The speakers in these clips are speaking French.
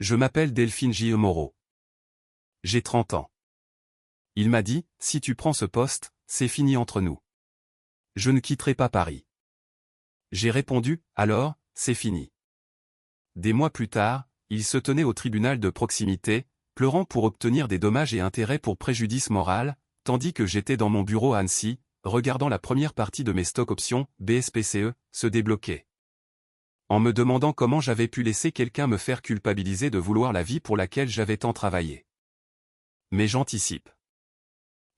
Je m'appelle Delphine J. Moreau. J'ai 30 ans. Il m'a dit, si tu prends ce poste, c'est fini entre nous. Je ne quitterai pas Paris. J'ai répondu, alors, c'est fini. Des mois plus tard, il se tenait au tribunal de proximité, pleurant pour obtenir des dommages et intérêts pour préjudice moral, tandis que j'étais dans mon bureau à Annecy, regardant la première partie de mes stock options, BSPCE, se débloquer. En me demandant comment j'avais pu laisser quelqu'un me faire culpabiliser de vouloir la vie pour laquelle j'avais tant travaillé. Mais j'anticipe.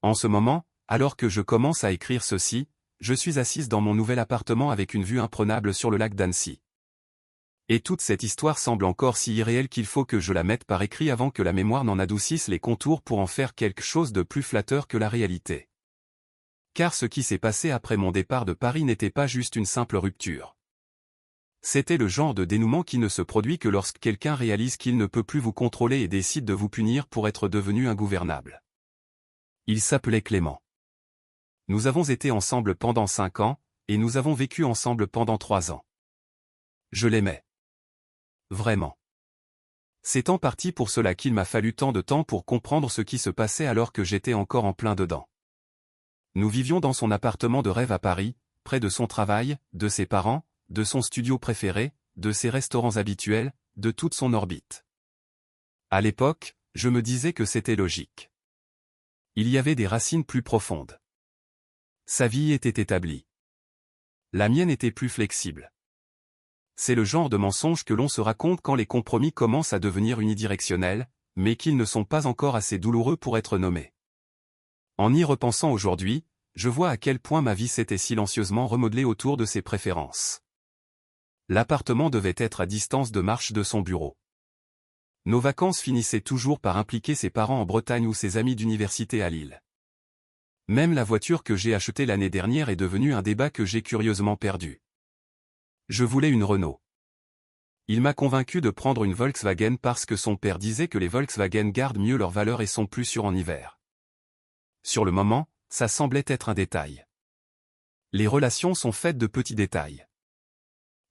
En ce moment, alors que je commence à écrire ceci, je suis assise dans mon nouvel appartement avec une vue imprenable sur le lac d'Annecy. Et toute cette histoire semble encore si irréelle qu'il faut que je la mette par écrit avant que la mémoire n'en adoucisse les contours pour en faire quelque chose de plus flatteur que la réalité. Car ce qui s'est passé après mon départ de Paris n'était pas juste une simple rupture. C'était le genre de dénouement qui ne se produit que lorsque quelqu'un réalise qu'il ne peut plus vous contrôler et décide de vous punir pour être devenu ingouvernable. Il s'appelait Clément. Nous avons été ensemble pendant 5 ans, et nous avons vécu ensemble pendant 3 ans. Je l'aimais. Vraiment. C'est en partie pour cela qu'il m'a fallu tant de temps pour comprendre ce qui se passait alors que j'étais encore en plein dedans. Nous vivions dans son appartement de rêve à Paris, près de son travail, de ses parents, de son studio préféré, de ses restaurants habituels, de toute son orbite. À l'époque, je me disais que c'était logique. Il y avait des racines plus profondes. Sa vie était établie. La mienne était plus flexible. C'est le genre de mensonge que l'on se raconte quand les compromis commencent à devenir unidirectionnels, mais qu'ils ne sont pas encore assez douloureux pour être nommés. En y repensant aujourd'hui, je vois à quel point ma vie s'était silencieusement remodelée autour de ses préférences. L'appartement devait être à distance de marche de son bureau. Nos vacances finissaient toujours par impliquer ses parents en Bretagne ou ses amis d'université à Lille. Même la voiture que j'ai achetée l'année dernière est devenue un débat que j'ai curieusement perdu. Je voulais une Renault. Il m'a convaincu de prendre une Volkswagen parce que son père disait que les Volkswagen gardent mieux leur valeur et sont plus sûrs en hiver. Sur le moment, ça semblait être un détail. Les relations sont faites de petits détails.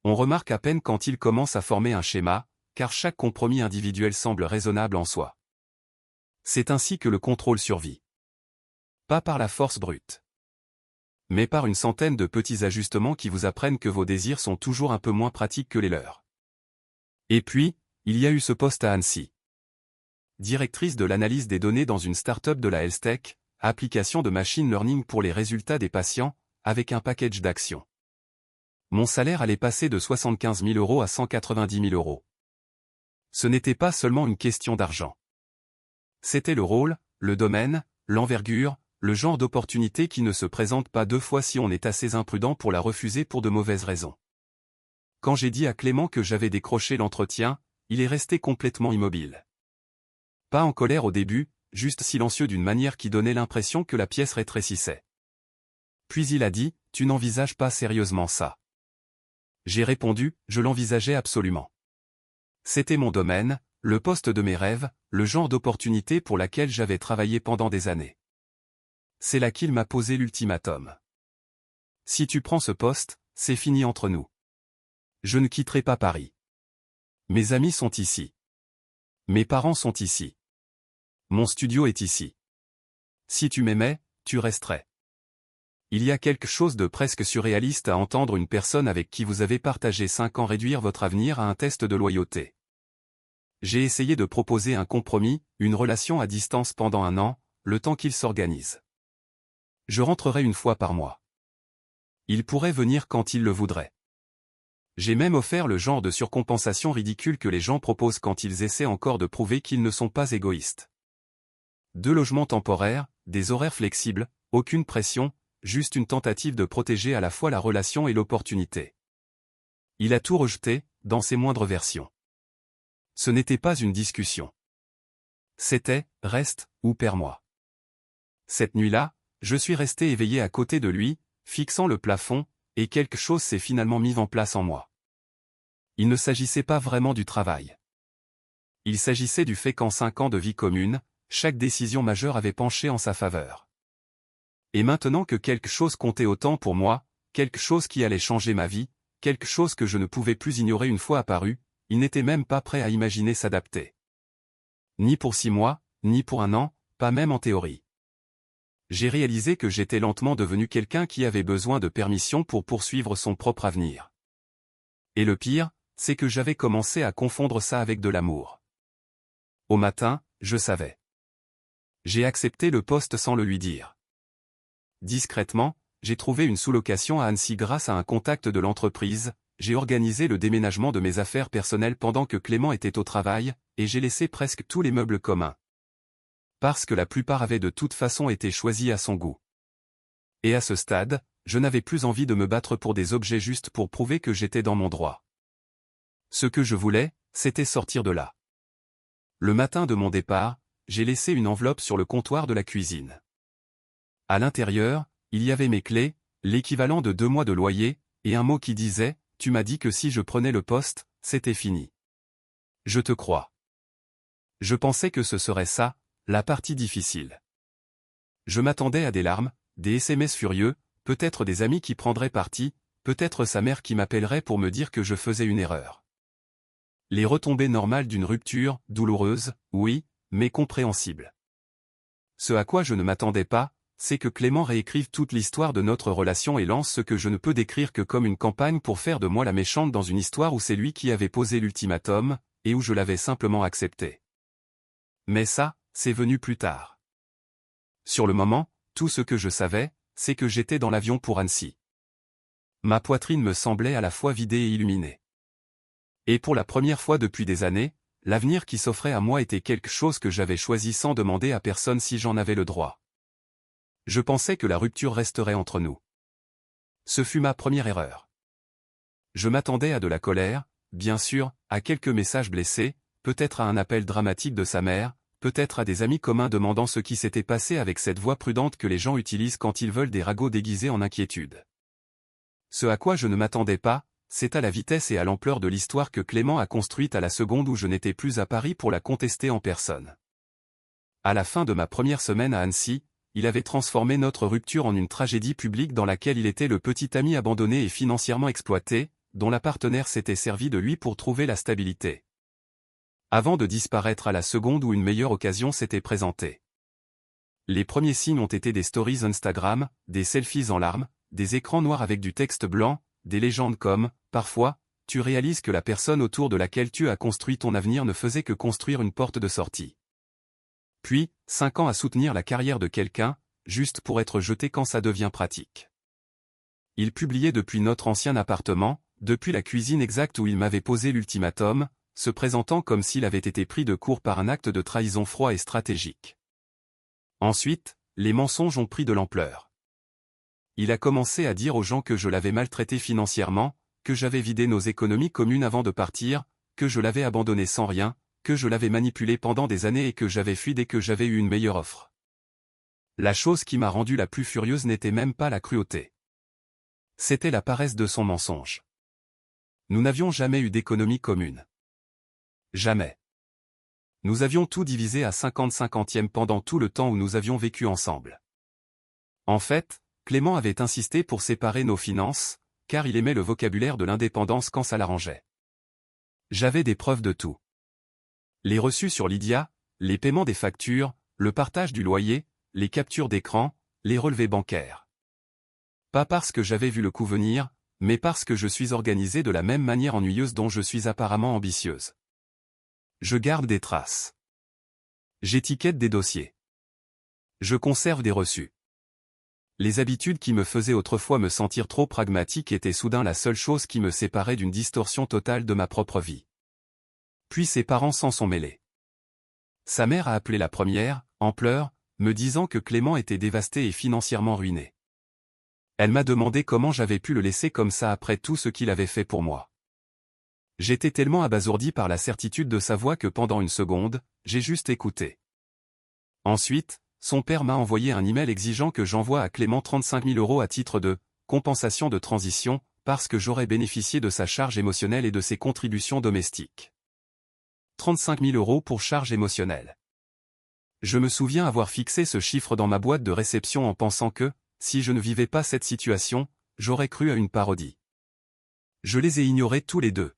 On remarque à peine quand ils commencent à former un schéma, car chaque compromis individuel semble raisonnable en soi. C'est ainsi que le contrôle survit. Pas par la force brute, mais par une centaine de petits ajustements qui vous apprennent que vos désirs sont toujours un peu moins pratiques que les leurs. Et puis, il y a eu ce poste à Annecy. Directrice de l'analyse des données dans une start-up de la health tech, application de machine learning pour les résultats des patients, avec un package d'actions. Mon salaire allait passer de 75 000 € à 190 000 €. Ce n'était pas seulement une question d'argent. C'était le rôle, le domaine, l'envergure, le genre d'opportunité qui ne se présente pas 2 fois si on est assez imprudent pour la refuser pour de mauvaises raisons. Quand j'ai dit à Clément que j'avais décroché l'entretien, il est resté complètement immobile. Pas en colère au début, juste silencieux d'une manière qui donnait l'impression que la pièce rétrécissait. Puis il a dit, « Tu n'envisages pas sérieusement ça ?» J'ai répondu, « Je l'envisageais absolument. C'était mon domaine, le poste de mes rêves, le genre d'opportunité pour laquelle j'avais travaillé pendant des années. » C'est là qu'il m'a posé l'ultimatum. « Si tu prends ce poste, c'est fini entre nous. Je ne quitterai pas Paris. Mes amis sont ici. Mes parents sont ici. Mon studio est ici. Si tu m'aimais, tu resterais. » Il y a quelque chose de presque surréaliste à entendre une personne avec qui vous avez partagé 5 ans réduire votre avenir à un test de loyauté. J'ai essayé de proposer un compromis, une relation à distance pendant 1 an, le temps qu'il s'organise. Je rentrerai 1 fois par mois. Il pourrait venir quand il le voudrait. J'ai même offert le genre de surcompensation ridicule que les gens proposent quand ils essaient encore de prouver qu'ils ne sont pas égoïstes. 2 logements temporaires, des horaires flexibles, aucune pression, juste une tentative de protéger à la fois la relation et l'opportunité. Il a tout rejeté, dans ses moindres versions. Ce n'était pas une discussion. C'était « reste, ou perds-moi ». Cette nuit-là, je suis resté éveillé à côté de lui, fixant le plafond, et quelque chose s'est finalement mis en place en moi. Il ne s'agissait pas vraiment du travail. Il s'agissait du fait qu'en 5 ans de vie commune, chaque décision majeure avait penché en sa faveur. Et maintenant que quelque chose comptait autant pour moi, quelque chose qui allait changer ma vie, quelque chose que je ne pouvais plus ignorer une fois apparu, il n'était même pas prêt à imaginer s'adapter. Ni pour 6 mois, ni pour 1 an, pas même en théorie. J'ai réalisé que j'étais lentement devenu quelqu'un qui avait besoin de permission pour poursuivre son propre avenir. Et le pire, c'est que j'avais commencé à confondre ça avec de l'amour. Au matin, je savais. J'ai accepté le poste sans le lui dire. Discrètement, j'ai trouvé une sous-location à Annecy grâce à un contact de l'entreprise, j'ai organisé le déménagement de mes affaires personnelles pendant que Clément était au travail, et j'ai laissé presque tous les meubles communs. Parce que la plupart avaient de toute façon été choisis à son goût. Et à ce stade, je n'avais plus envie de me battre pour des objets juste pour prouver que j'étais dans mon droit. Ce que je voulais, c'était sortir de là. Le matin de mon départ, j'ai laissé une enveloppe sur le comptoir de la cuisine. À l'intérieur, il y avait mes clés, l'équivalent de 2 mois de loyer, et un mot qui disait « Tu m'as dit que si je prenais le poste, c'était fini. » Je te crois. Je pensais que ce serait ça, la partie difficile. Je m'attendais à des larmes, des SMS furieux, peut-être des amis qui prendraient parti, peut-être sa mère qui m'appellerait pour me dire que je faisais une erreur. Les retombées normales d'une rupture, douloureuse, oui, mais compréhensible. Ce à quoi je ne m'attendais pas, c'est que Clément réécrive toute l'histoire de notre relation et lance ce que je ne peux décrire que comme une campagne pour faire de moi la méchante dans une histoire où c'est lui qui avait posé l'ultimatum, et où je l'avais simplement accepté. Mais ça, c'est venu plus tard. Sur le moment, tout ce que je savais, c'est que j'étais dans l'avion pour Annecy. Ma poitrine me semblait à la fois vidée et illuminée. Et pour la première fois depuis des années, l'avenir qui s'offrait à moi était quelque chose que j'avais choisi sans demander à personne si j'en avais le droit. Je pensais que la rupture resterait entre nous. Ce fut ma première erreur. Je m'attendais à de la colère, bien sûr, à quelques messages blessés, peut-être à un appel dramatique de sa mère, peut-être à des amis communs demandant ce qui s'était passé avec cette voix prudente que les gens utilisent quand ils veulent des ragots déguisés en inquiétude. Ce à quoi je ne m'attendais pas, c'est à la vitesse et à l'ampleur de l'histoire que Clément a construite à la seconde où je n'étais plus à Paris pour la contester en personne. À la fin de ma première semaine à Annecy, il avait transformé notre rupture en une tragédie publique dans laquelle il était le petit ami abandonné et financièrement exploité, dont la partenaire s'était servi de lui pour trouver la stabilité. Avant de disparaître à la seconde où une meilleure occasion s'était présentée. Les premiers signes ont été des stories Instagram, des selfies en larmes, des écrans noirs avec du texte blanc, des légendes comme « Parfois, tu réalises que la personne autour de laquelle tu as construit ton avenir ne faisait que construire une porte de sortie. » Puis, 5 ans à soutenir la carrière de quelqu'un, juste pour être jeté quand ça devient pratique. Il publiait depuis notre ancien appartement, depuis la cuisine exacte où il m'avait posé l'ultimatum, se présentant comme s'il avait été pris de court par un acte de trahison froid et stratégique. Ensuite, les mensonges ont pris de l'ampleur. Il a commencé à dire aux gens que je l'avais maltraité financièrement, que j'avais vidé nos économies communes avant de partir, que je l'avais abandonné sans rien, que je l'avais manipulé pendant des années et que j'avais fui dès que j'avais eu une meilleure offre. La chose qui m'a rendu la plus furieuse n'était même pas la cruauté. C'était la paresse de son mensonge. Nous n'avions jamais eu d'économie commune. Jamais. Nous avions tout divisé à 50-50e pendant tout le temps où nous avions vécu ensemble. En fait, Clément avait insisté pour séparer nos finances, car il aimait le vocabulaire de l'indépendance quand ça l'arrangeait. J'avais des preuves de tout. Les reçus sur Lydia, les paiements des factures, le partage du loyer, les captures d'écran, les relevés bancaires. Pas parce que j'avais vu le coup venir, mais parce que je suis organisée de la même manière ennuyeuse dont je suis apparemment ambitieuse. Je garde des traces. J'étiquette des dossiers. Je conserve des reçus. Les habitudes qui me faisaient autrefois me sentir trop pragmatique étaient soudain la seule chose qui me séparait d'une distorsion totale de ma propre vie. Puis ses parents s'en sont mêlés. Sa mère a appelé la première, en pleurs, me disant que Clément était dévasté et financièrement ruiné. Elle m'a demandé comment j'avais pu le laisser comme ça après tout ce qu'il avait fait pour moi. J'étais tellement abasourdi par la certitude de sa voix que pendant une seconde, j'ai juste écouté. Ensuite, son père m'a envoyé un email exigeant que j'envoie à Clément 35 000 € à titre de « compensation de transition » parce que j'aurais bénéficié de sa charge émotionnelle et de ses contributions domestiques. 35 000 € pour charge émotionnelle. Je me souviens avoir fixé ce chiffre dans ma boîte de réception en pensant que, si je ne vivais pas cette situation, j'aurais cru à une parodie. Je les ai ignorés tous les deux.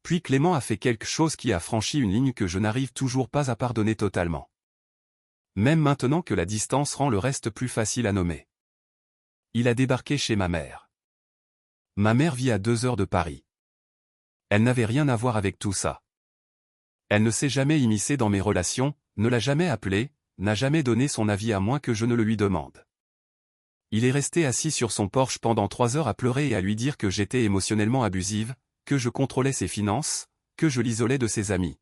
Puis Clément a fait quelque chose qui a franchi une ligne que je n'arrive toujours pas à pardonner totalement. Même maintenant que la distance rend le reste plus facile à nommer. Il a débarqué chez ma mère. Ma mère vit à 2 heures de Paris. Elle n'avait rien à voir avec tout ça. Elle ne s'est jamais immiscée dans mes relations, ne l'a jamais appelé, n'a jamais donné son avis à moins que je ne le lui demande. Il est resté assis sur son porche pendant 3 heures à pleurer et à lui dire que j'étais émotionnellement abusive, que je contrôlais ses finances, que je l'isolais de ses amis.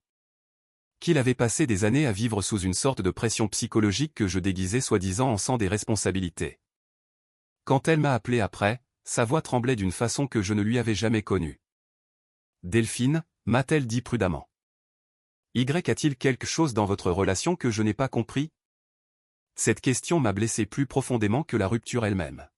Qu'il avait passé des années à vivre sous une sorte de pression psychologique que je déguisais soi-disant en sans des responsabilités. Quand elle m'a appelé après, sa voix tremblait d'une façon que je ne lui avais jamais connue. « Delphine » m'a-t-elle dit prudemment. « Y a-t-il quelque chose dans votre relation que je n'ai pas compris ?» Cette question m'a blessé plus profondément que la rupture elle-même.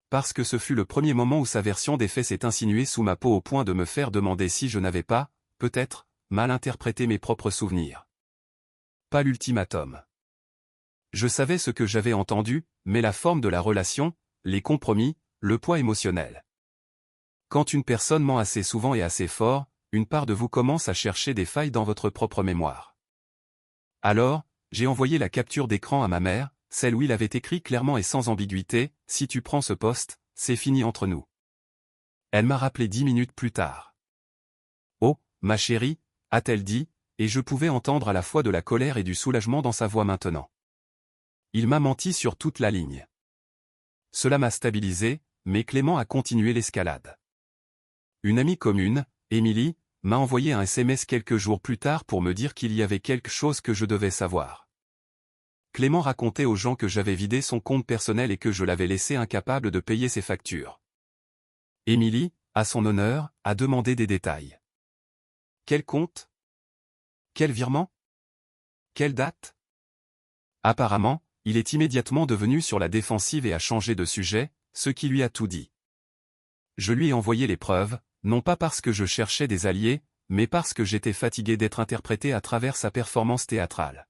Parce que ce fut le premier moment où sa version des faits s'est insinuée sous ma peau au point de me faire demander si je n'avais pas, peut-être, mal interprété mes propres souvenirs. Pas l'ultimatum. Je savais ce que j'avais entendu, mais la forme de la relation, les compromis, le poids émotionnel. Quand une personne ment assez souvent et assez fort, une part de vous commence à chercher des failles dans votre propre mémoire. Alors, j'ai envoyé la capture d'écran à ma mère, celle où il avait écrit clairement et sans ambiguïté, « Si tu prends ce poste, c'est fini entre nous. » Elle m'a rappelé 10 minutes plus tard. « Oh, ma chérie » a-t-elle dit, et je pouvais entendre à la fois de la colère et du soulagement dans sa voix maintenant. Il m'a menti sur toute la ligne. Cela m'a stabilisé, mais Clément a continué l'escalade. Une amie commune, Émilie, m'a envoyé un SMS quelques jours plus tard pour me dire qu'il y avait quelque chose que je devais savoir. Clément racontait aux gens que j'avais vidé son compte personnel et que je l'avais laissé incapable de payer ses factures. Émilie, à son honneur, a demandé des détails. Quel compte? Quel virement? Quelle date? Apparemment, il est immédiatement devenu sur la défensive et a changé de sujet, ce qui lui a tout dit. Je lui ai envoyé les preuves, non pas parce que je cherchais des alliés, mais parce que j'étais fatigué d'être interprété à travers sa performance théâtrale.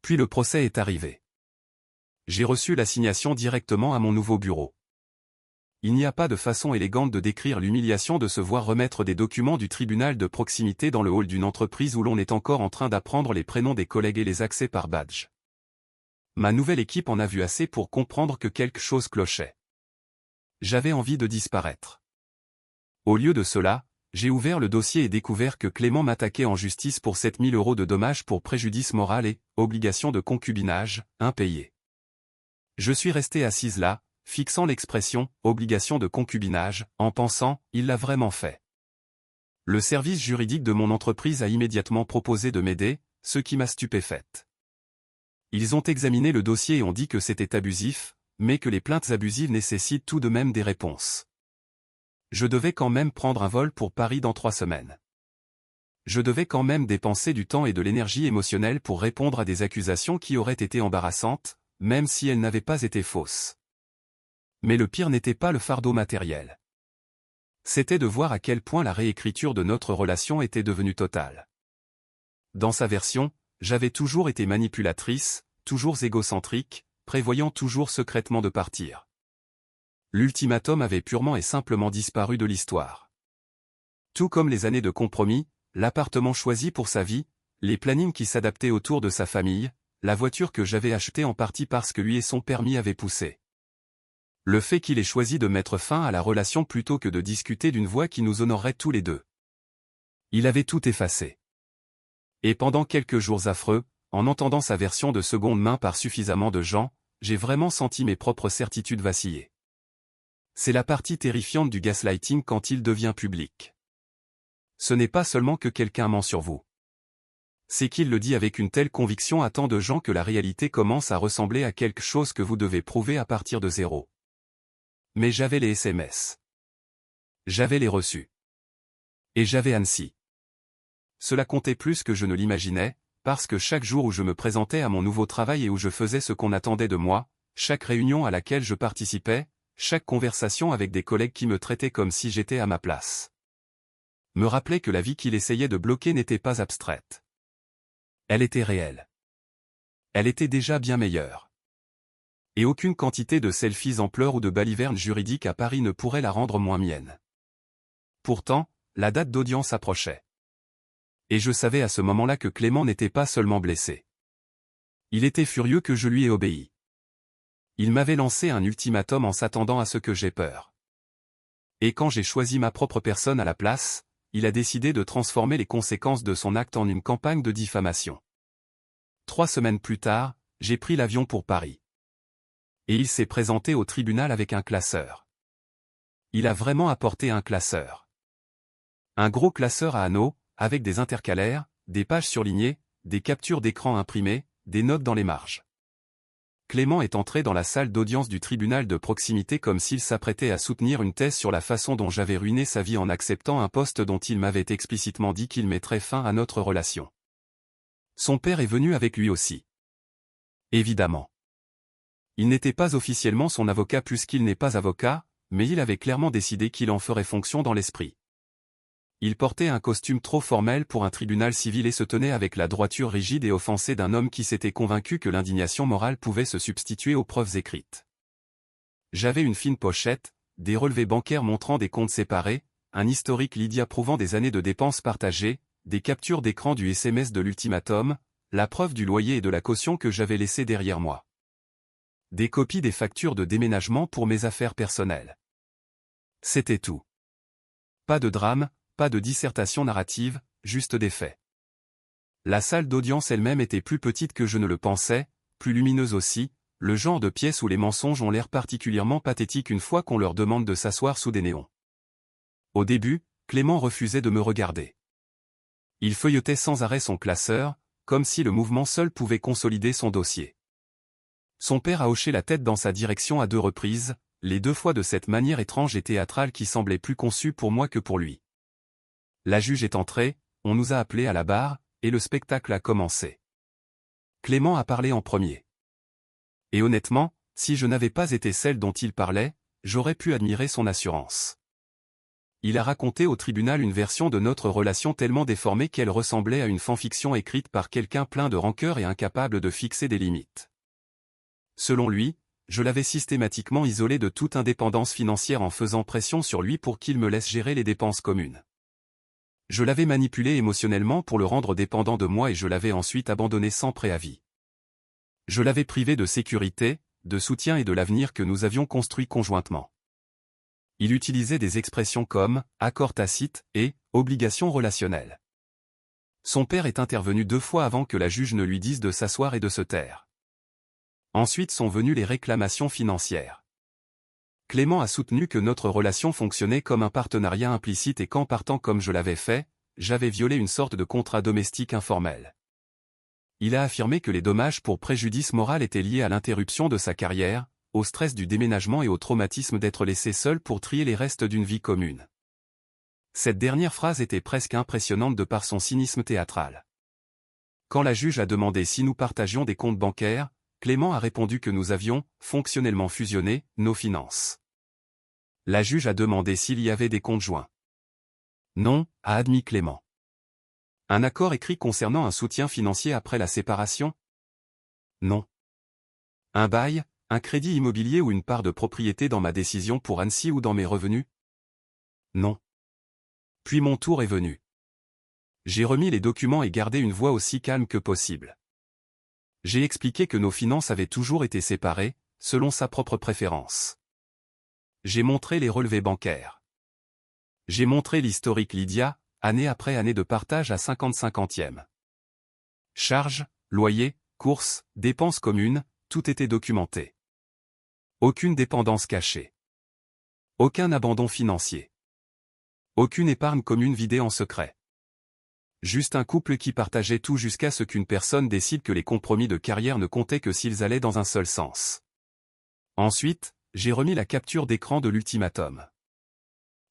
Puis le procès est arrivé. J'ai reçu l'assignation directement à mon nouveau bureau. Il n'y a pas de façon élégante de décrire l'humiliation de se voir remettre des documents du tribunal de proximité dans le hall d'une entreprise où l'on est encore en train d'apprendre les prénoms des collègues et les accès par badge. Ma nouvelle équipe en a vu assez pour comprendre que quelque chose clochait. J'avais envie de disparaître. Au lieu de cela, j'ai ouvert le dossier et découvert que Clément m'attaquait en justice pour 7 000 € de dommages pour préjudice moral et obligation de concubinage, impayés. Je suis resté assise là, fixant l'expression « obligation de concubinage » en pensant « il l'a vraiment fait ». Le service juridique de mon entreprise a immédiatement proposé de m'aider, ce qui m'a stupéfaite. Ils ont examiné le dossier et ont dit que c'était abusif, mais que les plaintes abusives nécessitent tout de même des réponses. Je devais quand même prendre un vol pour Paris dans 3 semaines. Je devais quand même dépenser du temps et de l'énergie émotionnelle pour répondre à des accusations qui auraient été embarrassantes, même si elles n'avaient pas été fausses. Mais le pire n'était pas le fardeau matériel. C'était de voir à quel point la réécriture de notre relation était devenue totale. Dans sa version, j'avais toujours été manipulatrice, toujours égocentrique, prévoyant toujours secrètement de partir. L'ultimatum avait purement et simplement disparu de l'histoire. Tout comme les années de compromis, l'appartement choisi pour sa vie, les plannings qui s'adaptaient autour de sa famille, la voiture que j'avais achetée en partie parce que lui et son permis avaient poussé. Le fait qu'il ait choisi de mettre fin à la relation plutôt que de discuter d'une voie qui nous honorerait tous les deux. Il avait tout effacé. Et pendant quelques jours affreux, en entendant sa version de seconde main par suffisamment de gens, j'ai vraiment senti mes propres certitudes vaciller. C'est la partie terrifiante du gaslighting quand il devient public. Ce n'est pas seulement que quelqu'un ment sur vous. C'est qu'il le dit avec une telle conviction à tant de gens que la réalité commence à ressembler à quelque chose que vous devez prouver à partir de zéro. Mais j'avais les SMS. J'avais les reçus. Et j'avais Annecy. Cela comptait plus que je ne l'imaginais, parce que chaque jour où je me présentais à mon nouveau travail et où je faisais ce qu'on attendait de moi, chaque réunion à laquelle je participais, chaque conversation avec des collègues qui me traitaient comme si j'étais à ma place, me rappelait que la vie qu'il essayait de bloquer n'était pas abstraite. Elle était réelle. Elle était déjà bien meilleure. Et aucune quantité de selfies en pleurs ou de balivernes juridiques à Paris ne pourrait la rendre moins mienne. Pourtant, la date d'audience approchait. Et je savais à ce moment-là que Clément n'était pas seulement blessé. Il était furieux que je lui ai obéi. Il m'avait lancé un ultimatum en s'attendant à ce que j'aie peur. Et quand j'ai choisi ma propre personne à la place, il a décidé de transformer les conséquences de son acte en une campagne de diffamation. 3 semaines plus tard, j'ai pris l'avion pour Paris. Et il s'est présenté au tribunal avec un classeur. Il a vraiment apporté un classeur. Un gros classeur à anneaux, avec des intercalaires, des pages surlignées, des captures d'écran imprimées, des notes dans les marges. Clément est entré dans la salle d'audience du tribunal de proximité comme s'il s'apprêtait à soutenir une thèse sur la façon dont j'avais ruiné sa vie en acceptant un poste dont il m'avait explicitement dit qu'il mettrait fin à notre relation. Son père est venu avec lui aussi. Évidemment. Il n'était pas officiellement son avocat puisqu'il n'est pas avocat, mais il avait clairement décidé qu'il en ferait fonction dans l'esprit. Il portait un costume trop formel pour un tribunal civil et se tenait avec la droiture rigide et offensée d'un homme qui s'était convaincu que l'indignation morale pouvait se substituer aux preuves écrites. J'avais une fine pochette, des relevés bancaires montrant des comptes séparés, un historique Lydia prouvant des années de dépenses partagées, des captures d'écran du SMS de l'ultimatum, la preuve du loyer et de la caution que j'avais laissé derrière moi. Des copies des factures de déménagement pour mes affaires personnelles. C'était tout. Pas de drame, pas de dissertation narrative, juste des faits. La salle d'audience elle-même était plus petite que je ne le pensais, plus lumineuse aussi, le genre de pièce où les mensonges ont l'air particulièrement pathétiques une fois qu'on leur demande de s'asseoir sous des néons. Au début, Clément refusait de me regarder. Il feuilletait sans arrêt son classeur, comme si le mouvement seul pouvait consolider son dossier. Son père a hoché la tête dans sa direction à 2 reprises, les 2 fois de cette manière étrange et théâtrale qui semblait plus conçue pour moi que pour lui. La juge est entrée, on nous a appelés à la barre, et le spectacle a commencé. Clément a parlé en premier. Et honnêtement, si je n'avais pas été celle dont il parlait, j'aurais pu admirer son assurance. Il a raconté au tribunal une version de notre relation tellement déformée qu'elle ressemblait à une fanfiction écrite par quelqu'un plein de rancœur et incapable de fixer des limites. Selon lui, je l'avais systématiquement isolé de toute indépendance financière en faisant pression sur lui pour qu'il me laisse gérer les dépenses communes. Je l'avais manipulé émotionnellement pour le rendre dépendant de moi et je l'avais ensuite abandonné sans préavis. Je l'avais privé de sécurité, de soutien et de l'avenir que nous avions construit conjointement. Il utilisait des expressions comme « accord tacite » et « obligation relationnelle ». Son père est intervenu 2 fois avant que la juge ne lui dise de s'asseoir et de se taire. Ensuite sont venues les réclamations financières. Clément a soutenu que notre relation fonctionnait comme un partenariat implicite et qu'en partant comme je l'avais fait, j'avais violé une sorte de contrat domestique informel. Il a affirmé que les dommages pour préjudice moral étaient liés à l'interruption de sa carrière, au stress du déménagement et au traumatisme d'être laissé seul pour trier les restes d'une vie commune. Cette dernière phrase était presque impressionnante de par son cynisme théâtral. Quand la juge a demandé si nous partagions des comptes bancaires, Clément a répondu que nous avions, fonctionnellement fusionné, nos finances. La juge a demandé s'il y avait des comptes joints. Non, a admis Clément. Un accord écrit concernant un soutien financier après la séparation? Non. Un bail, un crédit immobilier ou une part de propriété dans ma décision pour Annecy ou dans mes revenus? Non. Puis mon tour est venu. J'ai remis les documents et gardé une voix aussi calme que possible. J'ai expliqué que nos finances avaient toujours été séparées, selon sa propre préférence. J'ai montré les relevés bancaires. J'ai montré l'historique Lydia, année après année de partage à 50-50e. Charges, loyers, courses, dépenses communes, tout était documenté. Aucune dépendance cachée. Aucun abandon financier. Aucune épargne commune vidée en secret. Juste un couple qui partageait tout jusqu'à ce qu'une personne décide que les compromis de carrière ne comptaient que s'ils allaient dans un seul sens. Ensuite, j'ai remis la capture d'écran de l'ultimatum.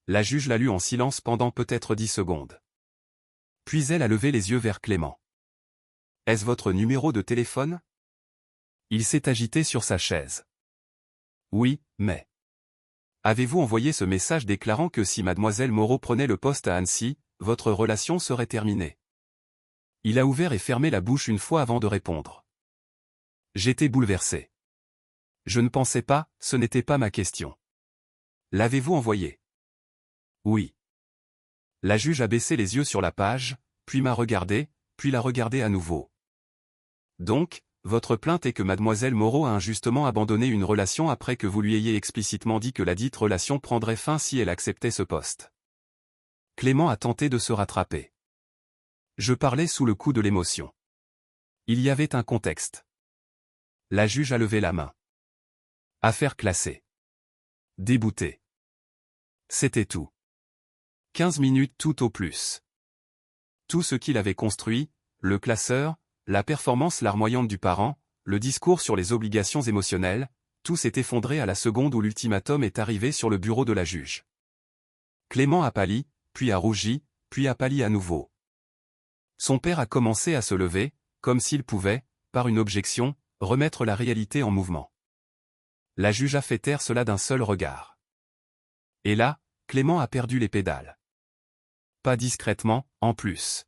La juge l'a lu en silence pendant peut-être 10 secondes. Puis elle a levé les yeux vers Clément. « Est-ce votre numéro de téléphone ?» Il s'est agité sur sa chaise. « Oui, mais... » « Avez-vous envoyé ce message déclarant que si mademoiselle Moreau prenait le poste à Annecy, votre relation serait terminée ?» Il a ouvert et fermé la bouche une fois avant de répondre. J'étais bouleversé. Je ne pensais pas, ce n'était pas ma question. « L'avez-vous envoyé ?» « Oui. » La juge a baissé les yeux sur la page, puis m'a regardé, puis l'a regardé à nouveau. Donc, votre plainte est que mademoiselle Moreau a injustement abandonné une relation après que vous lui ayez explicitement dit que la dite relation prendrait fin si elle acceptait ce poste. Clément a tenté de se rattraper. Je parlais sous le coup de l'émotion. Il y avait un contexte. La juge a levé la main. Affaire classée. Débouté. C'était tout. 15 minutes tout au plus. Tout ce qu'il avait construit, le classeur, la performance larmoyante du parent, le discours sur les obligations émotionnelles, tout s'est effondré à la seconde où l'ultimatum est arrivé sur le bureau de la juge. Clément a pâli, puis a rougi, puis a pâli à nouveau. Son père a commencé à se lever, comme s'il pouvait, par une objection, remettre la réalité en mouvement. La juge a fait taire cela d'un seul regard. Et là, Clément a perdu les pédales. Pas discrètement, en plus.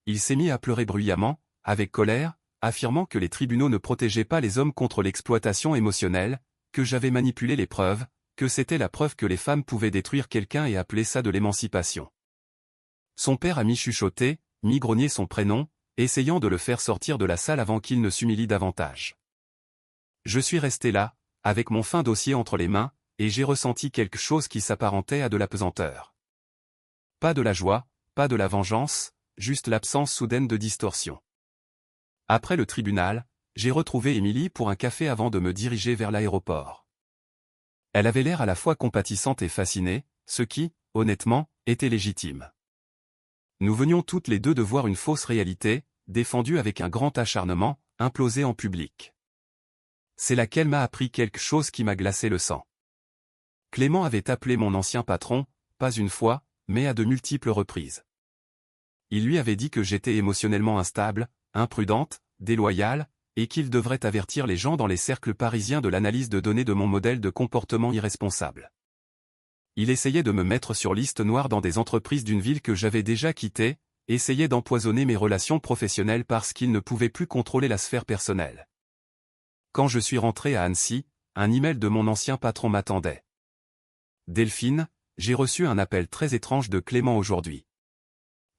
Il s'est mis à pleurer bruyamment, avec colère, affirmant que les tribunaux ne protégeaient pas les hommes contre l'exploitation émotionnelle, que j'avais manipulé les preuves, que c'était la preuve que les femmes pouvaient détruire quelqu'un et appeler ça de l'émancipation. Son père a mi-chuchoté, mi-grogné son prénom, essayant de le faire sortir de la salle avant qu'il ne s'humilie davantage. Je suis resté là, avec mon fin dossier entre les mains, et j'ai ressenti quelque chose qui s'apparentait à de la pesanteur. Pas de la joie, pas de la vengeance, juste l'absence soudaine de distorsion. Après le tribunal, j'ai retrouvé Émilie pour un café avant de me diriger vers l'aéroport. Elle avait l'air à la fois compatissante et fascinée, ce qui, honnêtement, était légitime. Nous venions toutes les deux de voir une fausse réalité, défendue avec un grand acharnement, imploser en public. C'est là qu'elle m'a appris quelque chose qui m'a glacé le sang. Clément avait appelé mon ancien patron, pas une fois, mais à de multiples reprises. Il lui avait dit que j'étais émotionnellement instable, imprudente, déloyale, et qu'il devrait avertir les gens dans les cercles parisiens de l'analyse de données de mon modèle de comportement irresponsable. Il essayait de me mettre sur liste noire dans des entreprises d'une ville que j'avais déjà quittée, essayait d'empoisonner mes relations professionnelles parce qu'il ne pouvait plus contrôler la sphère personnelle. Quand je suis rentré à Annecy, un email de mon ancien patron m'attendait. Delphine, j'ai reçu un appel très étrange de Clément aujourd'hui.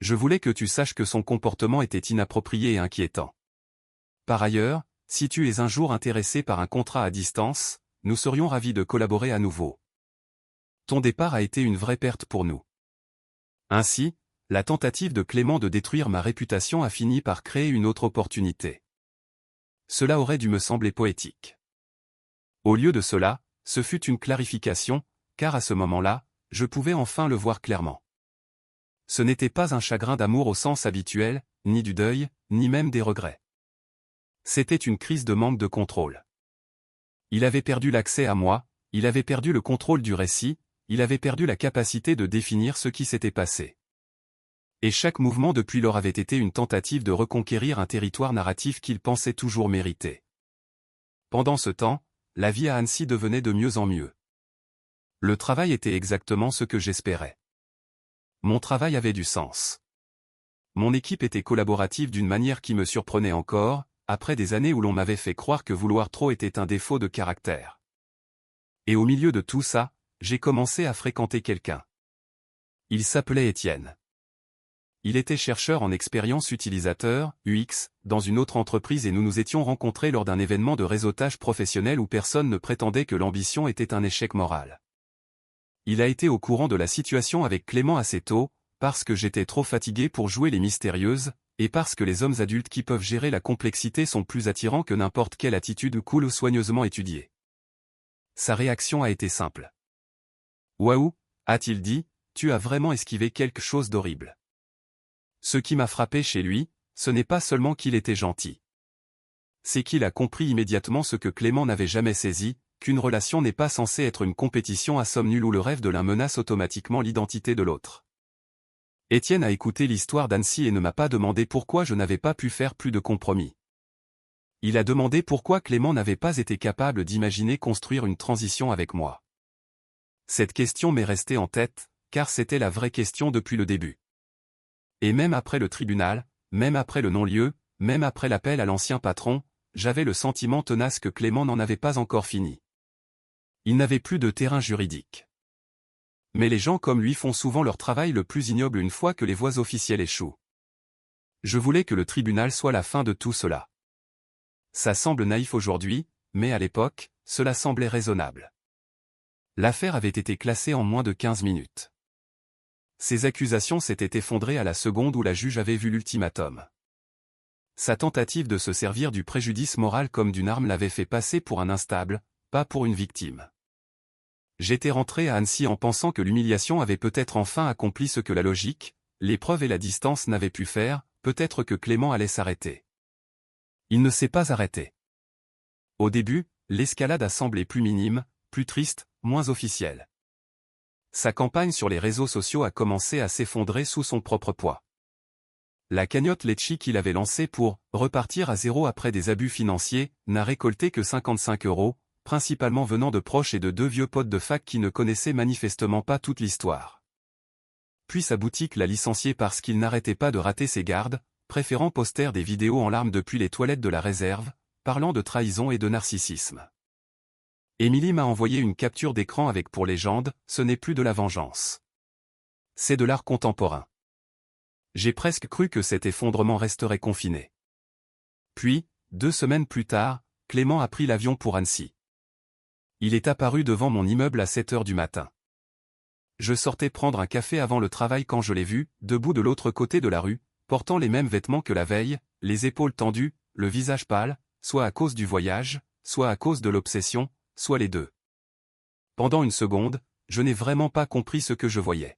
Je voulais que tu saches que son comportement était inapproprié et inquiétant. Par ailleurs, si tu es un jour intéressé par un contrat à distance, nous serions ravis de collaborer à nouveau. Ton départ a été une vraie perte pour nous. Ainsi, la tentative de Clément de détruire ma réputation a fini par créer une autre opportunité. Cela aurait dû me sembler poétique. Au lieu de cela, ce fut une clarification, car à ce moment-là, je pouvais enfin le voir clairement. Ce n'était pas un chagrin d'amour au sens habituel, ni du deuil, ni même des regrets. C'était une crise de manque de contrôle. Il avait perdu l'accès à moi, il avait perdu le contrôle du récit, il avait perdu la capacité de définir ce qui s'était passé. Et chaque mouvement depuis lors avait été une tentative de reconquérir un territoire narratif qu'il pensait toujours mériter. Pendant ce temps, la vie à Annecy devenait de mieux en mieux. Le travail était exactement ce que j'espérais. Mon travail avait du sens. Mon équipe était collaborative d'une manière qui me surprenait encore, après des années où l'on m'avait fait croire que vouloir trop était un défaut de caractère. Et au milieu de tout ça, j'ai commencé à fréquenter quelqu'un. Il s'appelait Étienne. Il était chercheur en expérience utilisateur, UX, dans une autre entreprise et nous nous étions rencontrés lors d'un événement de réseautage professionnel où personne ne prétendait que l'ambition était un échec moral. Il a été au courant de la situation avec Clément assez tôt, parce que j'étais trop fatigué pour jouer les mystérieuses, et parce que les hommes adultes qui peuvent gérer la complexité sont plus attirants que n'importe quelle attitude cool ou soigneusement étudiée. Sa réaction a été simple. « Waouh, a-t-il dit, tu as vraiment esquivé quelque chose d'horrible. » Ce qui m'a frappé chez lui, ce n'est pas seulement qu'il était gentil. C'est qu'il a compris immédiatement ce que Clément n'avait jamais saisi, qu'une relation n'est pas censée être une compétition à somme nulle où le rêve de l'un menace automatiquement l'identité de l'autre. Étienne a écouté l'histoire d'Annecy et ne m'a pas demandé pourquoi je n'avais pas pu faire plus de compromis. Il a demandé pourquoi Clément n'avait pas été capable d'imaginer construire une transition avec moi. Cette question m'est restée en tête, car c'était la vraie question depuis le début. Et même après le tribunal, même après le non-lieu, même après l'appel à l'ancien patron, j'avais le sentiment tenace que Clément n'en avait pas encore fini. Il n'avait plus de terrain juridique. Mais les gens comme lui font souvent leur travail le plus ignoble une fois que les voies officielles échouent. Je voulais que le tribunal soit la fin de tout cela. Ça semble naïf aujourd'hui, mais à l'époque, cela semblait raisonnable. L'affaire avait été classée en moins de 15 minutes. Ses accusations s'étaient effondrées à la seconde où la juge avait vu l'ultimatum. Sa tentative de se servir du préjudice moral comme d'une arme l'avait fait passer pour un instable, pas pour une victime. J'étais rentré à Annecy en pensant que l'humiliation avait peut-être enfin accompli ce que la logique, l'épreuve et la distance n'avaient pu faire, peut-être que Clément allait s'arrêter. Il ne s'est pas arrêté. Au début, l'escalade a semblé plus minime, plus triste, moins officielle. Sa campagne sur les réseaux sociaux a commencé à s'effondrer sous son propre poids. La cagnotte Litchi qu'il avait lancée pour « repartir à zéro après des abus financiers » n'a récolté que 55 €, principalement venant de proches et de 2 vieux potes de fac qui ne connaissaient manifestement pas toute l'histoire. Puis sa boutique l'a licencié parce qu'il n'arrêtait pas de rater ses gardes, préférant poster des vidéos en larmes depuis les toilettes de la réserve, parlant de trahison et de narcissisme. Émilie m'a envoyé une capture d'écran avec pour légende « Ce n'est plus de la vengeance. C'est de l'art contemporain ». J'ai presque cru que cet effondrement resterait confiné. Puis, 2 semaines plus tard, Clément a pris l'avion pour Annecy. Il est apparu devant mon immeuble à 7 h du matin. Je sortais prendre un café avant le travail quand je l'ai vu, debout de l'autre côté de la rue, portant les mêmes vêtements que la veille, les épaules tendues, le visage pâle, soit à cause du voyage, soit à cause de l'obsession, soit les deux. Pendant une seconde, je n'ai vraiment pas compris ce que je voyais.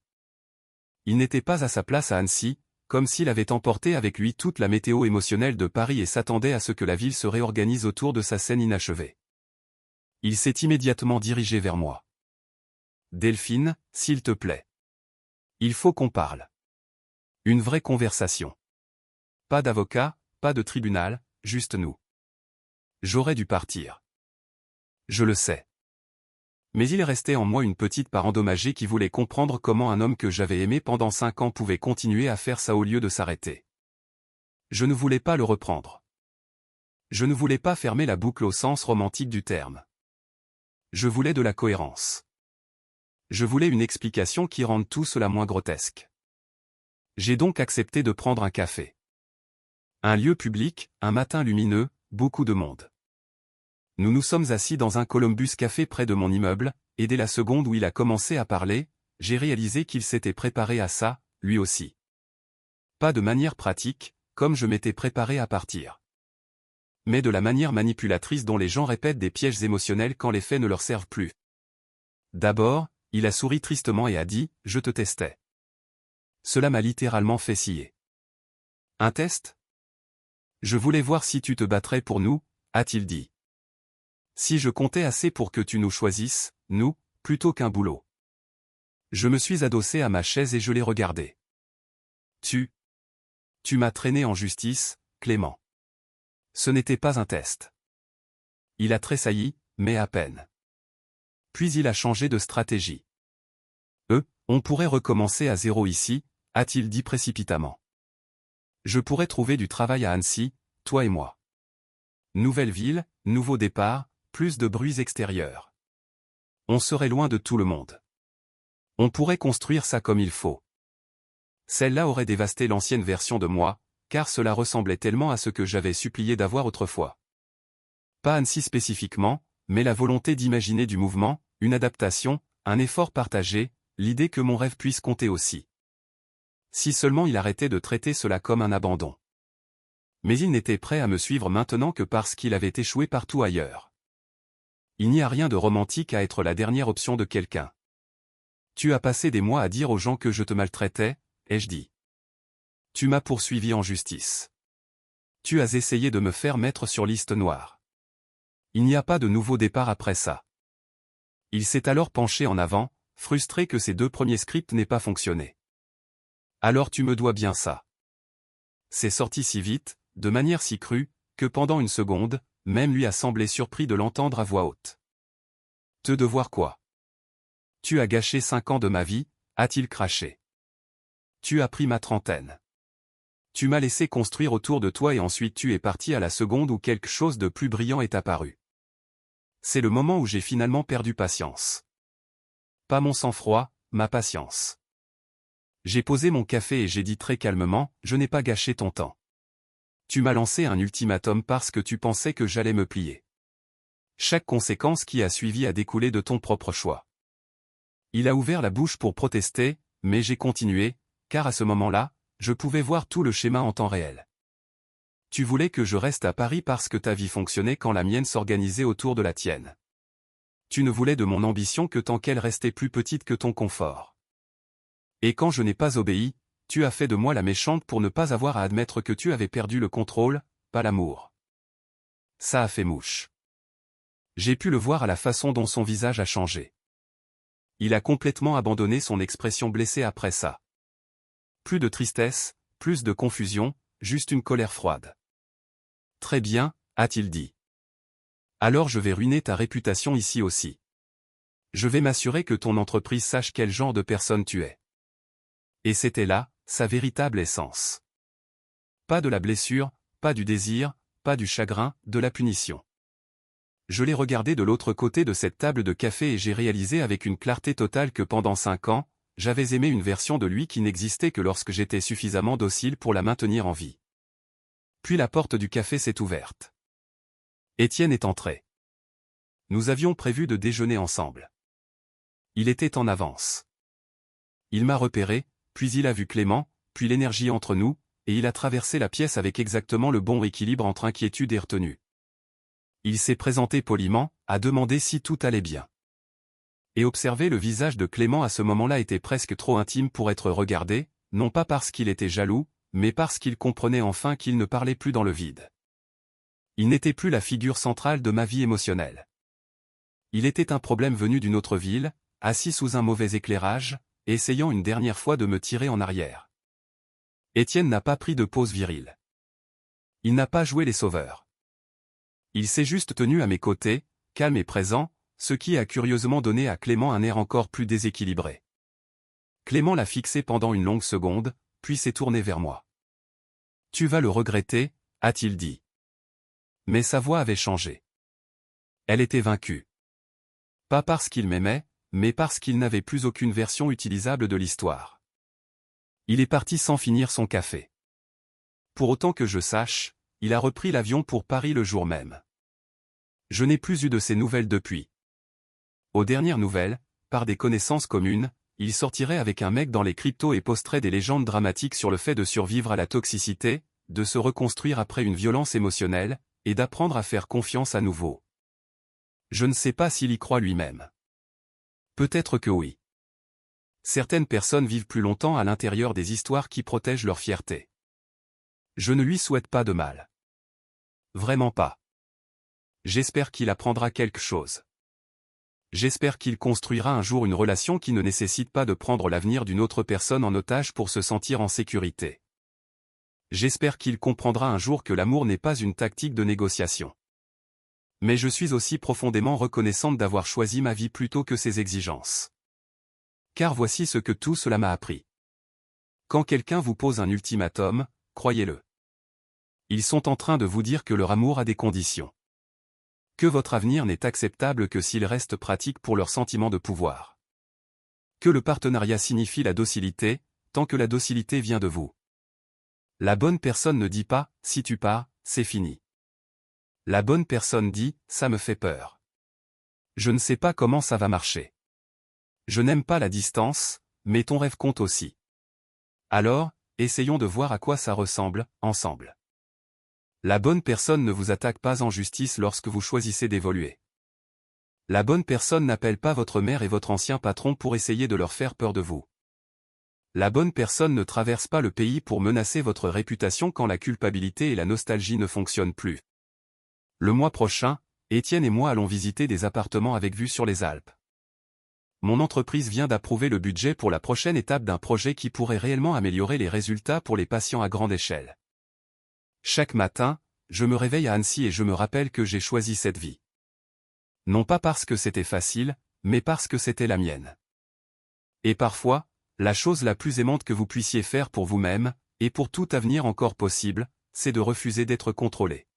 Il n'était pas à sa place à Annecy, comme s'il avait emporté avec lui toute la météo émotionnelle de Paris et s'attendait à ce que la ville se réorganise autour de sa scène inachevée. Il s'est immédiatement dirigé vers moi. « Delphine, s'il te plaît. Il faut qu'on parle. Une vraie conversation. Pas d'avocat, pas de tribunal, juste nous. » J'aurais dû partir. Je le sais. Mais il restait en moi une petite part endommagée qui voulait comprendre comment un homme que j'avais aimé pendant 5 ans pouvait continuer à faire ça au lieu de s'arrêter. Je ne voulais pas le reprendre. Je ne voulais pas fermer la boucle au sens romantique du terme. Je voulais de la cohérence. Je voulais une explication qui rende tout cela moins grotesque. J'ai donc accepté de prendre un café. Un lieu public, un matin lumineux, beaucoup de monde. Nous nous sommes assis dans un Columbus Café près de mon immeuble, et dès la seconde où il a commencé à parler, j'ai réalisé qu'il s'était préparé à ça, lui aussi. Pas de manière pratique, comme je m'étais préparé à partir. Mais de la manière manipulatrice dont les gens répètent des pièges émotionnels quand les faits ne leur servent plus. D'abord, il a souri tristement et a dit « Je te testais ». Cela m'a littéralement fait scier. Un test ? Je voulais voir si tu te battrais pour nous, a-t-il dit. Si je comptais assez pour que tu nous choisisses, nous, plutôt qu'un boulot. Je me suis adossé à ma chaise et je l'ai regardé. Tu m'as traîné en justice, Clément. Ce n'était pas un test. Il a tressailli, mais à peine. Puis il a changé de stratégie. On pourrait recommencer à zéro ici, a-t-il dit précipitamment. Je pourrais trouver du travail à Annecy, toi et moi. Nouvelle ville, nouveau départ, plus de bruits extérieurs. On serait loin de tout le monde. On pourrait construire ça comme il faut. Celle-là aurait dévasté l'ancienne version de moi, car cela ressemblait tellement à ce que j'avais supplié d'avoir autrefois. Pas Annecy spécifiquement, mais la volonté d'imaginer du mouvement, une adaptation, un effort partagé, l'idée que mon rêve puisse compter aussi. Si seulement il arrêtait de traiter cela comme un abandon. Mais il n'était prêt à me suivre maintenant que parce qu'il avait échoué partout ailleurs. Il n'y a rien de romantique à être la dernière option de quelqu'un. Tu as passé des mois à dire aux gens que je te maltraitais, ai-je dit. Tu m'as poursuivi en justice. Tu as essayé de me faire mettre sur liste noire. Il n'y a pas de nouveau départ après ça. Il s'est alors penché en avant, frustré que ses 2 premiers scripts n'aient pas fonctionné. Alors tu me dois bien ça. C'est sorti si vite, de manière si crue, que pendant une seconde, même lui a semblé surpris de l'entendre à voix haute. Te devoir quoi? Tu as gâché 5 ans de ma vie, a-t-il craché. Tu as pris ma trentaine. Tu m'as laissé construire autour de toi et ensuite tu es parti à la seconde où quelque chose de plus brillant est apparu. C'est le moment où j'ai finalement perdu patience. Pas mon sang-froid, ma patience. J'ai posé mon café et j'ai dit très calmement, je n'ai pas gâché ton temps. Tu m'as lancé un ultimatum parce que tu pensais que j'allais me plier. Chaque conséquence qui a suivi a découlé de ton propre choix. Il a ouvert la bouche pour protester, mais j'ai continué, car à ce moment-là, je pouvais voir tout le schéma en temps réel. Tu voulais que je reste à Paris parce que ta vie fonctionnait quand la mienne s'organisait autour de la tienne. Tu ne voulais de mon ambition que tant qu'elle restait plus petite que ton confort. Et quand je n'ai pas obéi, tu as fait de moi la méchante pour ne pas avoir à admettre que tu avais perdu le contrôle, pas l'amour. Ça a fait mouche. J'ai pu le voir à la façon dont son visage a changé. Il a complètement abandonné son expression blessée après ça. Plus de tristesse, plus de confusion, juste une colère froide. Très bien, a-t-il dit. Alors je vais ruiner ta réputation ici aussi. Je vais m'assurer que ton entreprise sache quel genre de personne tu es. Et c'était là, sa véritable essence. Pas de la blessure, pas du désir, pas du chagrin, de la punition. Je l'ai regardé de l'autre côté de cette table de café et j'ai réalisé avec une clarté totale que pendant 5 ans, j'avais aimé une version de lui qui n'existait que lorsque j'étais suffisamment docile pour la maintenir en vie. Puis la porte du café s'est ouverte. Étienne est entré. Nous avions prévu de déjeuner ensemble. Il était en avance. Il m'a repéré, puis il a vu Clément, puis l'énergie entre nous, et il a traversé la pièce avec exactement le bon équilibre entre inquiétude et retenue. Il s'est présenté poliment, a demandé si tout allait bien. Et observer le visage de Clément à ce moment-là était presque trop intime pour être regardé, non pas parce qu'il était jaloux, mais parce qu'il comprenait enfin qu'il ne parlait plus dans le vide. Il n'était plus la figure centrale de ma vie émotionnelle. Il était un problème venu d'une autre ville, assis sous un mauvais éclairage, essayant une dernière fois de me tirer en arrière. Étienne n'a pas pris de pause virile. Il n'a pas joué les sauveurs. Il s'est juste tenu à mes côtés, calme et présent, ce qui a curieusement donné à Clément un air encore plus déséquilibré. Clément l'a fixé pendant une longue seconde, puis s'est tourné vers moi. « Tu vas le regretter », a-t-il dit. Mais sa voix avait changé. Elle était vaincue. Pas parce qu'il m'aimait, mais parce qu'il n'avait plus aucune version utilisable de l'histoire. Il est parti sans finir son café. Pour autant que je sache, il a repris l'avion pour Paris le jour même. Je n'ai plus eu de ses nouvelles depuis. Aux dernières nouvelles, par des connaissances communes, il sortirait avec un mec dans les cryptos et posterait des légendes dramatiques sur le fait de survivre à la toxicité, de se reconstruire après une violence émotionnelle, et d'apprendre à faire confiance à nouveau. Je ne sais pas s'il y croit lui-même. Peut-être que oui. Certaines personnes vivent plus longtemps à l'intérieur des histoires qui protègent leur fierté. Je ne lui souhaite pas de mal. Vraiment pas. J'espère qu'il apprendra quelque chose. J'espère qu'il construira un jour une relation qui ne nécessite pas de prendre l'avenir d'une autre personne en otage pour se sentir en sécurité. J'espère qu'il comprendra un jour que l'amour n'est pas une tactique de négociation. Mais je suis aussi profondément reconnaissante d'avoir choisi ma vie plutôt que ses exigences. Car voici ce que tout cela m'a appris. Quand quelqu'un vous pose un ultimatum, croyez-le. Ils sont en train de vous dire que leur amour a des conditions. Que votre avenir n'est acceptable que s'il reste pratique pour leur sentiment de pouvoir. Que le partenariat signifie la docilité, tant que la docilité vient de vous. La bonne personne ne dit pas « si tu pars, c'est fini ». La bonne personne dit « ça me fait peur. Je ne sais pas comment ça va marcher. Je n'aime pas la distance, mais ton rêve compte aussi. Alors, essayons de voir à quoi ça ressemble, ensemble. » La bonne personne ne vous attaque pas en justice lorsque vous choisissez d'évoluer. La bonne personne n'appelle pas votre mère et votre ancien patron pour essayer de leur faire peur de vous. La bonne personne ne traverse pas le pays pour menacer votre réputation quand la culpabilité et la nostalgie ne fonctionnent plus. Le mois prochain, Étienne et moi allons visiter des appartements avec vue sur les Alpes. Mon entreprise vient d'approuver le budget pour la prochaine étape d'un projet qui pourrait réellement améliorer les résultats pour les patients à grande échelle. Chaque matin, je me réveille à Annecy et je me rappelle que j'ai choisi cette vie. Non pas parce que c'était facile, mais parce que c'était la mienne. Et parfois, la chose la plus aimante que vous puissiez faire pour vous-même, et pour tout avenir encore possible, c'est de refuser d'être contrôlé.